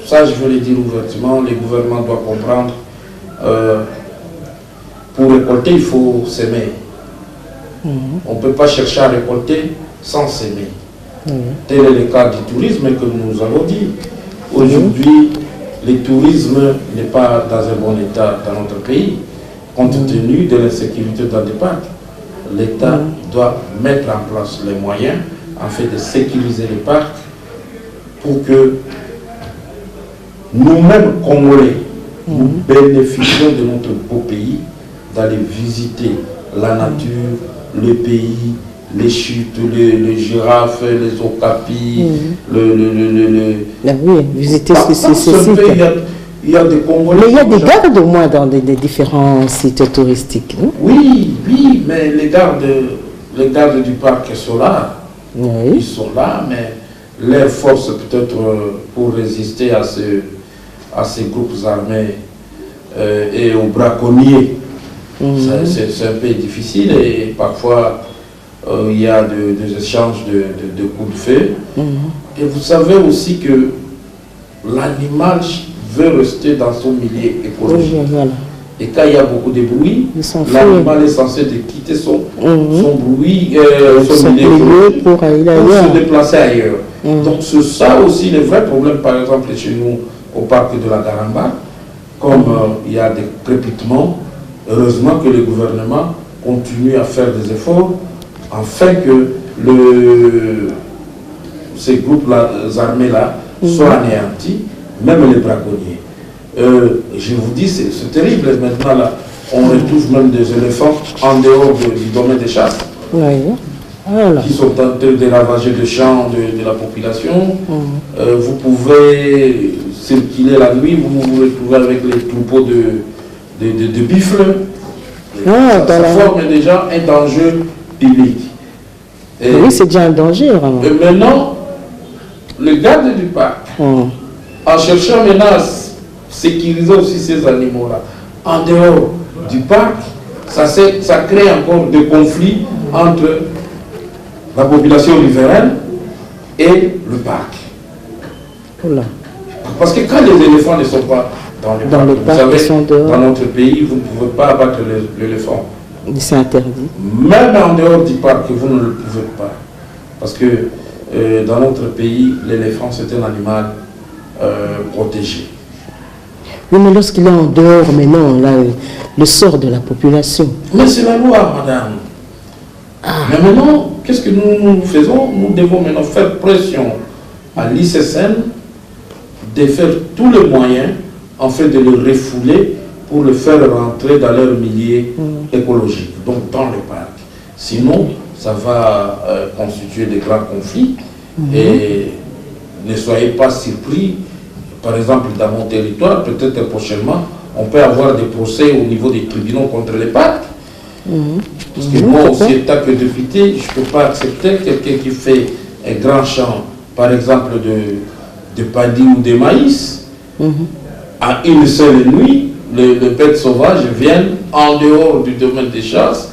Ça, je veux le dire ouvertement, les gouvernements doivent comprendre. Pour récolter, il faut s'aimer. On ne peut pas chercher à récolter sans s'aimer. Tel est le cas du tourisme que nous avons dit. Aujourd'hui, le tourisme n'est pas dans un bon état dans notre pays, compte tenu de l'insécurité dans les parcs. L'État doit mettre en place les moyens afin de sécuriser les parcs pour que nous-mêmes, Congolais, nous bénéficions de notre beau pays, d'aller visiter la nature, le pays, les chutes, les girafes, les okapis, oui, visiter ces sites. Il y a des Congolais. Mais il y a des gardes au moins dans des différents sites touristiques. Hein? Oui, mais les gardes du parc sont là. Ils sont là, mais leur force peut-être pour résister à ces groupes armés et aux braconniers, c'est un peu difficile et parfois il y a des échanges de coups de feu. Et vous savez aussi que l'animal veut rester dans son milieu écologique. Et quand il y a beaucoup de bruit, l'animal est censé de quitter son bruit, son milieu pour se déplacer ailleurs. Donc c'est ça aussi le vrai problème, par exemple chez nous au parc de la Garamba, comme il y a des crépitements, heureusement que le gouvernement continue à faire des efforts afin que ces groupes armés-là soient anéantis, même les braconniers. Je vous dis, c'est terrible. Maintenant, là, on retrouve même des éléphants en dehors du domaine des chasses qui sont en train de ravager des champs de la population. Vous pouvez circuler la nuit, vous vous retrouvez avec les troupeaux de buffles. Ça forme déjà un danger public. Oui, c'est déjà un danger, vraiment. Et maintenant, le garde du parc, en cherchant maintenant à sécuriser aussi ces animaux-là, en dehors du parc, ça crée encore des conflits entre la population riveraine et le parc. Parce que quand les éléphants ne sont pas dans le parc, vous savez, dans notre pays, vous ne pouvez pas abattre l'éléphant. C'est interdit. Même en dehors du parc, vous ne le pouvez pas. Parce que dans notre pays, l'éléphant, c'est un animal protégé. Oui, mais lorsqu'il est en dehors, maintenant, là, le sort de la population. Mais c'est la loi, madame. Mais maintenant, qu'est-ce que nous faisons? Nous devons maintenant faire pression à l'ICSN de faire tous les moyens afin de le refouler pour le faire rentrer dans leur milieu écologique, donc dans le parc. Sinon, ça va constituer des grands conflits et ne soyez pas surpris. Par exemple, dans mon territoire, peut-être prochainement, on peut avoir des procès au niveau des tribunaux contre les parcs. Parce que moi aussi, en tant que député, je ne peux pas accepter quelqu'un qui fait un grand champ, par exemple de paddy ou de maïs, à une seule nuit, les bêtes sauvages viennent en dehors du domaine des chasses,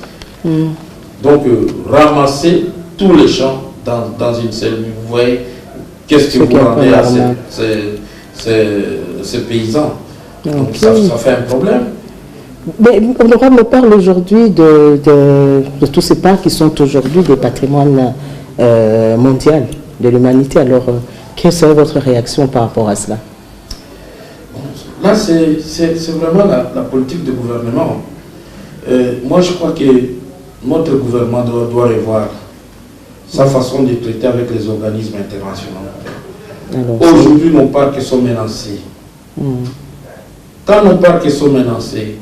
donc ramasser tous les champs dans une seule nuit. Vous voyez, qu'est-ce que vous rendez à ces paysans? Donc ça fait un problème. Mais on me parle aujourd'hui de tous ces parcs qui sont aujourd'hui des patrimoines mondiaux de l'humanité. Alors, quelle serait votre réaction par rapport à cela? Là, c'est vraiment la politique du gouvernement. Moi, je crois que notre gouvernement doit revoir sa façon de traiter avec les organismes internationaux. Aujourd'hui, nos parcs sont menacés. Quand nos parcs sont menacés,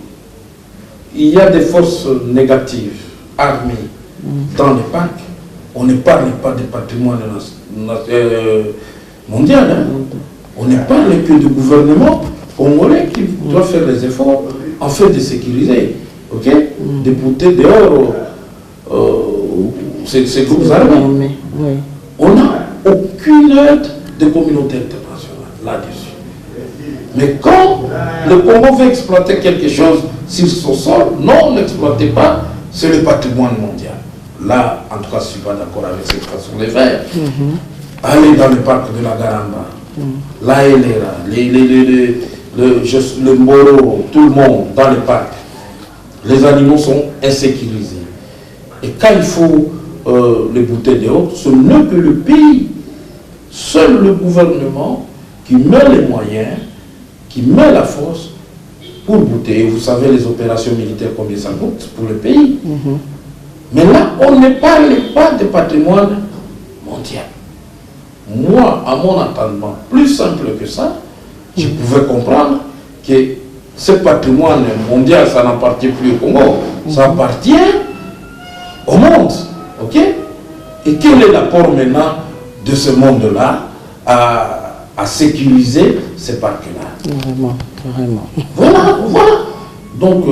il y a des forces négatives, armées, dans les parcs. On ne parle pas du patrimoine mondial. On ne parle que du gouvernement congolais qui doit faire les efforts afin de sécuriser, de bouter dehors ces groupes armés. On n'a aucune aide de communauté internationale là-dessus. Mais quand le Congo veut exploiter quelque chose sur son sol, non, n'exploitez pas, c'est le patrimoine mondial. Là, en tout cas, je ne suis pas d'accord avec cette façon de faire. Allez dans le parc de la Garamba, la LRA, le Moro, tout le monde dans les parcs, les animaux sont insécurisés. Et quand il faut les bouter dehors, ce n'est que le pays, seul le gouvernement qui met les moyens, qui met la force pour bouter. Et vous savez les opérations militaires combien ça coûte pour le pays. Mais là, on ne parle pas de patrimoine mondial. Moi, à mon entendement, plus simple que ça, je pouvais comprendre que ce patrimoine mondial, ça n'appartient plus au Congo, ça appartient au monde. Ok? Et quel est l'apport maintenant de ce monde-là à sécuriser ces parcs-là? Vraiment, vraiment. Voilà, voilà. Donc,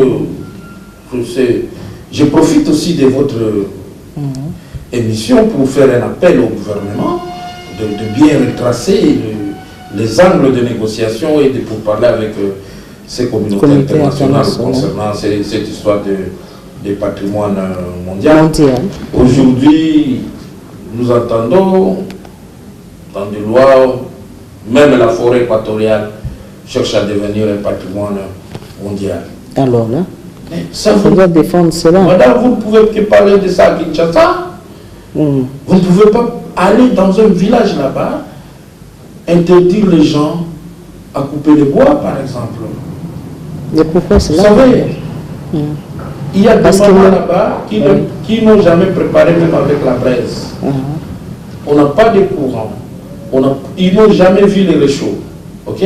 je profite aussi de votre émission pour faire un appel au gouvernement de bien retracer les angles de négociation et de pour parler avec ces communautés internationales concernant cette histoire de patrimoine mondial. Aujourd'hui, nous entendons dans des lois, même la forêt équatoriale cherche à devenir un patrimoine mondial. Alors là, ça on doit défendre cela. Madame, vous ne pouvez que parler de ça à Kinshasa. Vous ne pouvez pas aller dans un village là-bas, interdire les gens à couper le bois, par exemple. Mais pourquoi cela? Vous savez, il y a des mamans là-bas qui n'ont jamais préparé même avec la braise. On n'a pas de courant. Ils n'ont jamais vu les réchauds. Ok?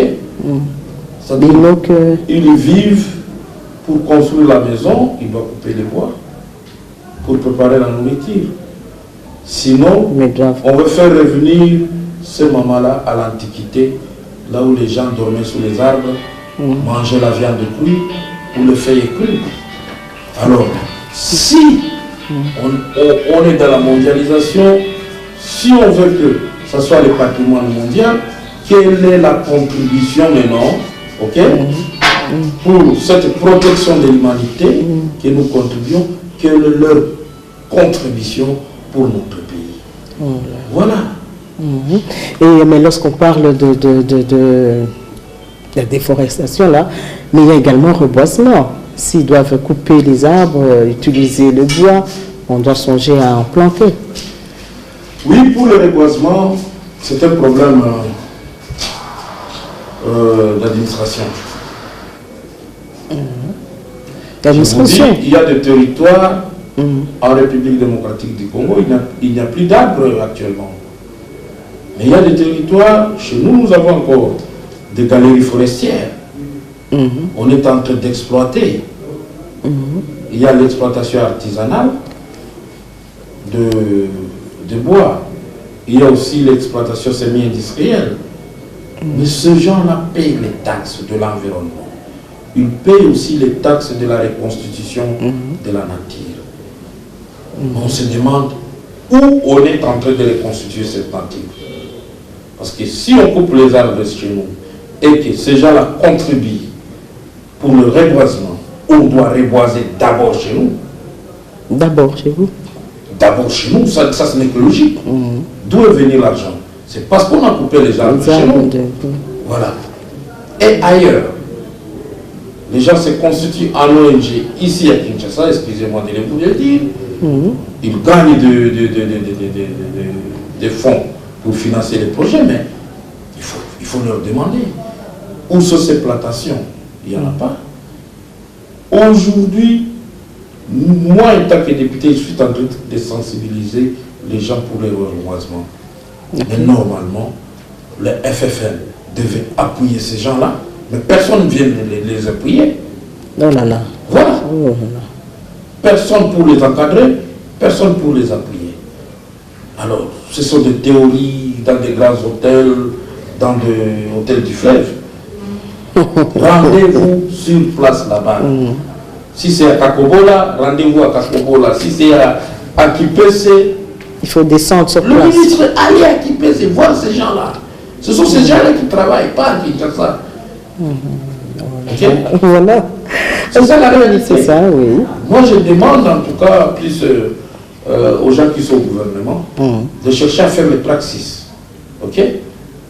Ils vivent pour construire la maison, ils doivent couper les bois pour préparer la nourriture. Sinon, on veut faire revenir ces mamans-là à l'Antiquité, là où les gens dormaient sous les arbres, mangeaient la viande crue ou le feuillet cru. Alors, si on est dans la mondialisation, si on veut que ce soit le patrimoine mondial, quelle est la contribution maintenant, ok, pour cette protection de l'humanité que nous contribuons, quelle est leur contribution pour notre pays. Voilà. Mais lorsqu'on parle de la déforestation, là, mais il y a également le reboisement. S'ils doivent couper les arbres, utiliser le bois, on doit songer à en planter. Oui, pour le reboisement, c'est un problème d'administration. Il y a des territoires en République démocratique du Congo, il n'y a plus d'arbres actuellement. Mais il y a des territoires, chez nous, nous avons encore des galeries forestières. On est en train d'exploiter. Il y a l'exploitation artisanale de bois. Il y a aussi l'exploitation semi-industrielle. Mais ces gens-là payent les taxes de l'environnement. Ils payent aussi les taxes de la reconstitution de la nature. On se demande où on est en train de reconstituer cette nature. Parce que si on coupe les arbres chez nous et que ces gens-là contribuent pour le reboisement, on doit reboiser d'abord chez nous. D'abord chez vous? D'abord chez nous, ça ce n'est que logique. D'où est venu l'argent? C'est parce qu'on a coupé les arbres chez nous. Voilà. Et ailleurs, les gens se constituent en ONG ici à Kinshasa, excusez-moi de vous le dire. Ils gagnent des fonds pour financer les projets, mais il faut leur demander où sont ces plantations. Il n'y en a pas. Aujourd'hui, moi, en tant que député, je suis en train de sensibiliser les gens pour le reboisement. Mais normalement, le FFN devait appuyer ces gens-là, mais personne ne vient les appuyer. Non, non, non. Voilà. Personne pour les encadrer, personne pour les appuyer. Alors, ce sont des théories dans des grands hôtels, dans des hôtels du fleuve. Rendez-vous sur place là-bas. Si c'est à Kakobola, rendez-vous à Kakobola. Si c'est à Kipese, il faut descendre sur place. Le ministre allez à Kipese voir ces gens-là. Ce sont ces gens-là qui travaillent, pas à Kinshasa. Voilà. C'est ça la réalité. C'est ça, oui. Moi, je demande en tout cas plus aux gens qui sont au gouvernement de chercher à faire les praxis. Ok?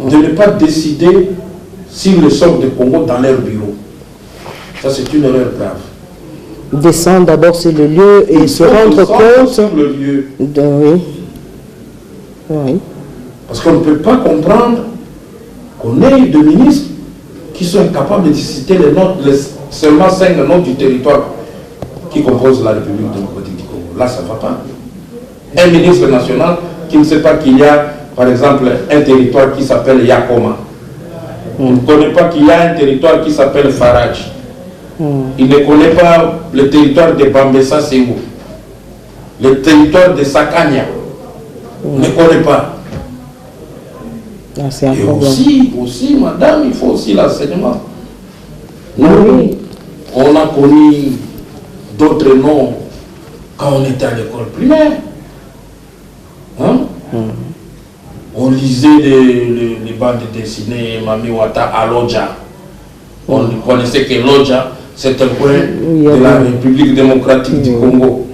de ne pas décider sur le sort du Congo dans leur bureau. Ça, c'est une erreur grave. Descendre d'abord sur le lieu et se rendre compte. Sur le lieu. Oui. Oui. Parce qu'on ne peut pas comprendre qu'on ait des ministres qui sont incapables de citer seulement 5 noms du territoire qui compose la République démocratique du Congo. Là, ça ne va pas. Un ministre national qui ne sait pas qu'il y a, par exemple, un territoire qui s'appelle Yakoma. Il ne connaît pas qu'il y a un territoire qui s'appelle Faraj. Il ne connaît pas le territoire de Bambessa, c'est où? Le territoire de Sakanya. Il ne connaît pas. Ah, c'est un et problème. aussi, madame, il faut aussi l'enseignement. Nous, on a connu d'autres noms quand on était à l'école primaire. Hein? On lisait les bandes dessinées, Mami Wata à Lodja. On connaissait que Lodja, c'est un coin de la République démocratique du Congo.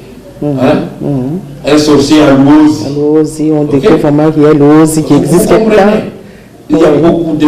Hein? Un sorcier à Louosi. On découvre vraiment qu'il y a Louosi qui existe quelque part. Il y a beaucoup de